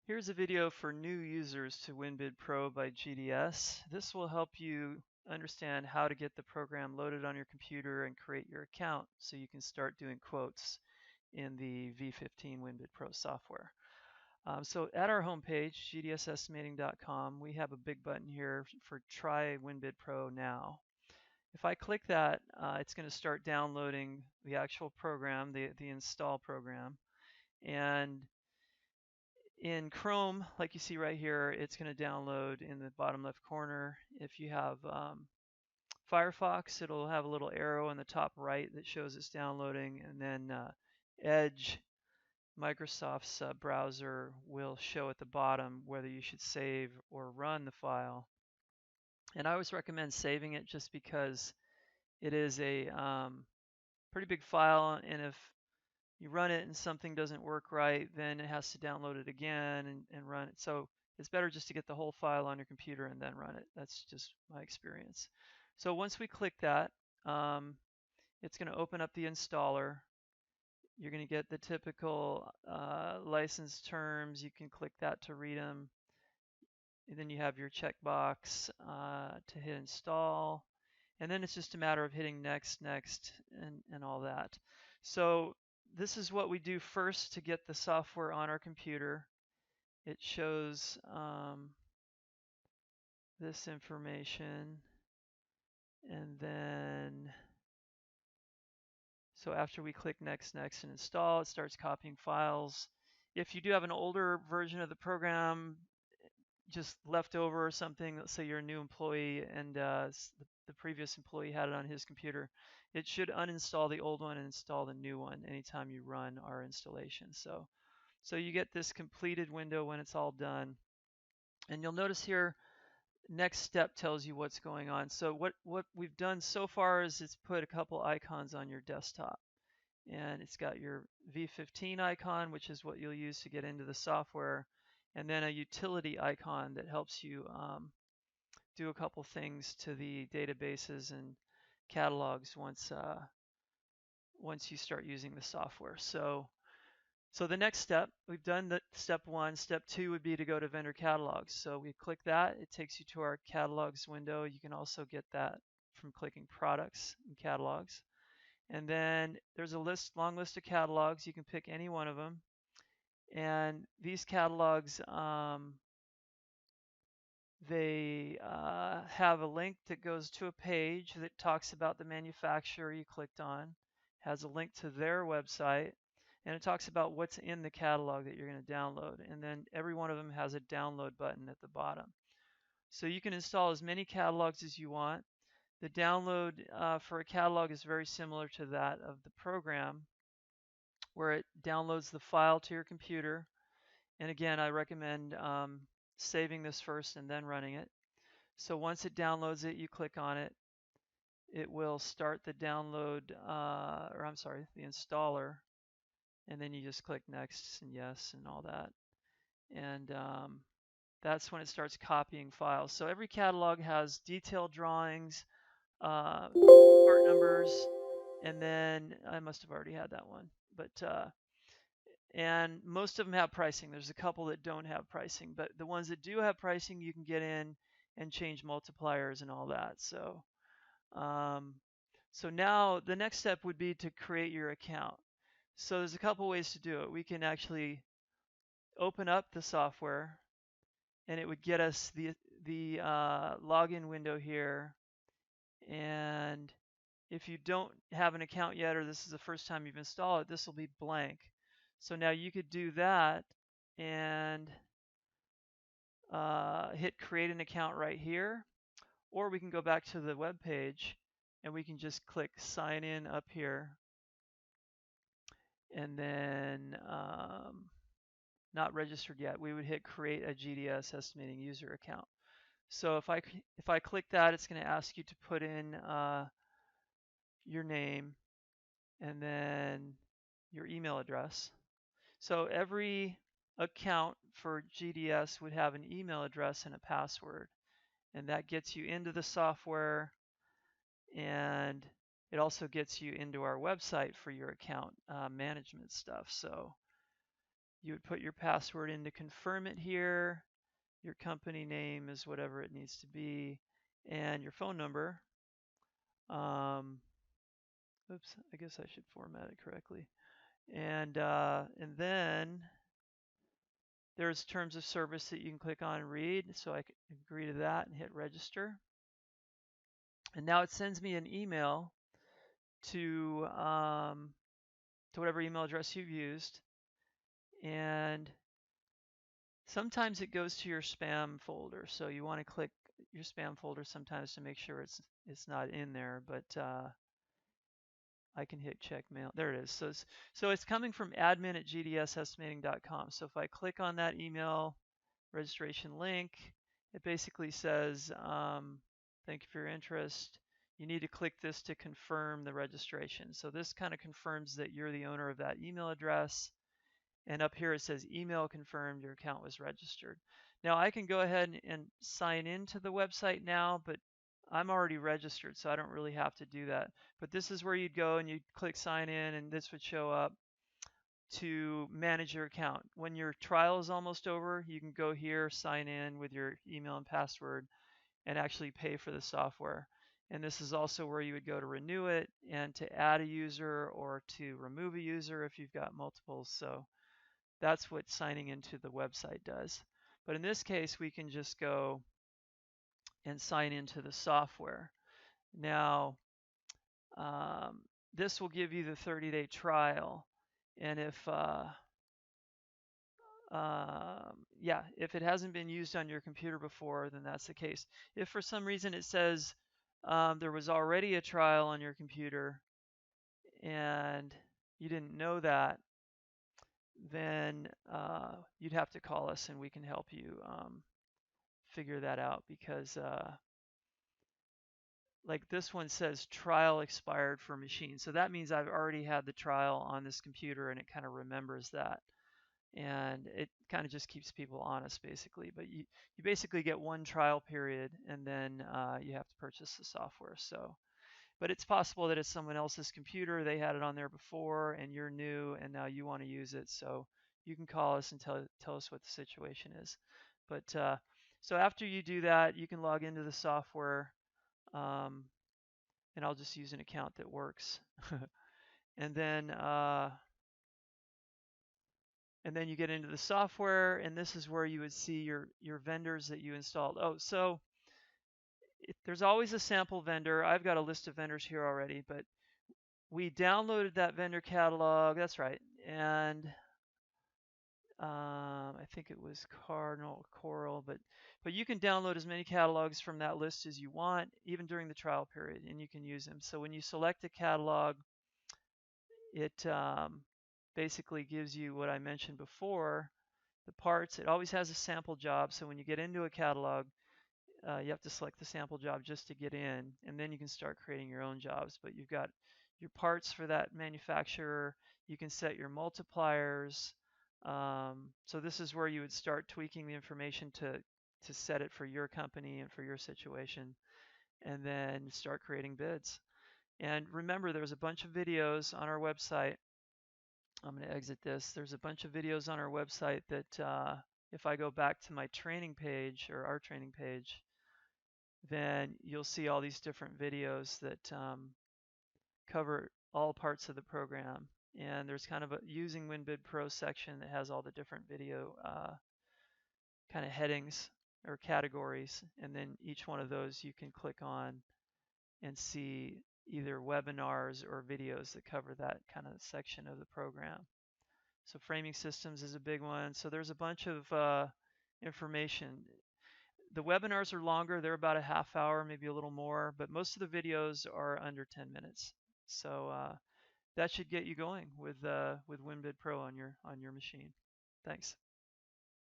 Here's a video for new users to WinBidPro by GDS. This will help you understand how to get the program loaded on your computer and create your account so you can start doing quotes in the V15 WinBidPro software. So at our homepage, gdsestimating.com, we have a big button here for Try WinBidPro Now. If I click that, it's going to start downloading the actual program, the install program. And in Chrome, like you see right here, it's going to download in the bottom left corner. If you have Firefox, it'll have a little arrow in the top right that shows it's downloading, and then Edge, Microsoft's browser, will show at the bottom whether you should save or run the file. And I always recommend saving it just because it is a pretty big file, and if you run it and something doesn't work right, then it has to download it again and run it. So it's better just to get the whole file on your computer and then run it. That's just my experience. So once we click that, it's going to open up the installer. You're going to get the typical license terms. You can click that to read them. And then you have your checkbox to hit install. And then it's just a matter of hitting next, next, and all that. So this is what we do first to get the software on our computer. It shows this information. And then, so after we click next, next, and install, it starts copying files. If you do have an older version of the program, just left over or something, let's say you're a new employee and the previous employee had it on his computer, it should uninstall the old one and install the new one anytime you run our installation. So you get this completed window when it's all done. And you'll notice here, next step tells you what's going on. So what we've done so far is it's put a couple icons on your desktop. And it's got your V15 icon, which is what you'll use to get into the software, and then a utility icon that helps you do a couple things to the databases and catalogs once you start using the software. So the next step, we've done the step one. Step two would be to go to vendor catalogs. So we click that, it takes you to our catalogs window. You can also get that from clicking products and catalogs. And then there's a long list of catalogs. You can pick any one of them. And these catalogs, they have a link that goes to a page that talks about the manufacturer you clicked on, has a link to their website, and it talks about what's in the catalog that you're going to download. And then every one of them has a download button at the bottom. So you can install as many catalogs as you want. The download for a catalog is very similar to that of the program, where it downloads the file to your computer. And again, I recommend saving this first and then running it. So once it downloads it, you click on it. It will start the download, the installer. And then you just click next and yes and all that. And that's when it starts copying files. So every catalog has detailed drawings, part numbers, and then I must have already had that one. But and most of them have pricing. There's a couple that don't have pricing, but the ones that do have pricing, you can get in and change multipliers and all that. So now the next step would be to create your account. So there's a couple ways to do it. We can actually open up the software, and it would get us the login window here. And if you don't have an account yet, or this is the first time you've installed it, this will be blank. So now you could do that and hit create an account right here, or we can go back to the web page and we can just click sign in up here, and then not registered yet, we would hit create a GDS estimating user account. So if I click that, it's going to ask you to put in your name and then your email address. So every account for GDS would have an email address and a password, and that gets you into the software, and it also gets you into our website for your account management stuff. So You would put your password in to confirm it here. Your company name is whatever it needs to be, and your phone number. Oops, I guess I should format it correctly. And then there's terms of service that you can click on and read. So I can agree to that and hit register. And now it sends me an email to whatever email address you've used. And sometimes it goes to your spam folder. So you want to click your spam folder sometimes to make sure it's not in there. But I can hit check mail. There it is. So it's coming from admin@gdsestimating.com. So if I click on that email registration link, it basically says, thank you for your interest. You need to click this to confirm the registration. So this kind of confirms that you're the owner of that email address. And up here it says email confirmed, your account was registered. Now I can go ahead and sign into the website now, but I'm already registered, so I don't really have to do that. But this is where you'd go and you'd click sign in, and this would show up to manage your account. When your trial is almost over, you can go here, sign in with your email and password, and actually pay for the software. And this is also where you would go to renew it and to add a user or to remove a user if you've got multiples. So that's what signing into the website does. But in this case, we can just go and sign into the software. Now, this will give you the 30-day trial. And if it hasn't been used on your computer before, then that's the case. If for some reason it says there was already a trial on your computer and you didn't know that, then you'd have to call us and we can help you figure that out, because like this one says trial expired for machine. So that means I've already had the trial on this computer and it kind of remembers that. And it kind of just keeps people honest basically. But you basically get one trial period and then you have to purchase the software. So, but it's possible that it's someone else's computer, they had it on there before and you're new and now you want to use it. So you can call us and tell us what the situation is. But so after you do that, you can log into the software. And I'll just use an account that works. and then you get into the software, and this is where you would see your vendors that you installed. Oh, so there's always a sample vendor. I've got a list of vendors here already, but we downloaded that vendor catalog. That's right, and I think it was Coral, but you can download as many catalogs from that list as you want, even during the trial period, and you can use them. So when you select a catalog, it basically gives you what I mentioned before, the parts. It always has a sample job, so when you get into a catalog, you have to select the sample job just to get in, and then you can start creating your own jobs. But you've got your parts for that manufacturer. You can set your multipliers. So this is where you would start tweaking the information to set it for your company and for your situation, and then start creating bids. And remember, there's a bunch of videos on our website. I'm going to exit this. There's a bunch of videos on our website that if I go back to my training page or our training page, then you'll see all these different videos that cover all parts of the program. And there's kind of a using WinBidPro section that has all the different video kind of headings or categories. And then each one of those you can click on and see either webinars or videos that cover that kind of section of the program. So framing systems is a big one. So there's a bunch of information. The webinars are longer. They're about a half hour, maybe a little more, but most of the videos are under 10 minutes. So that should get you going with WinBidPro on your machine. Thanks.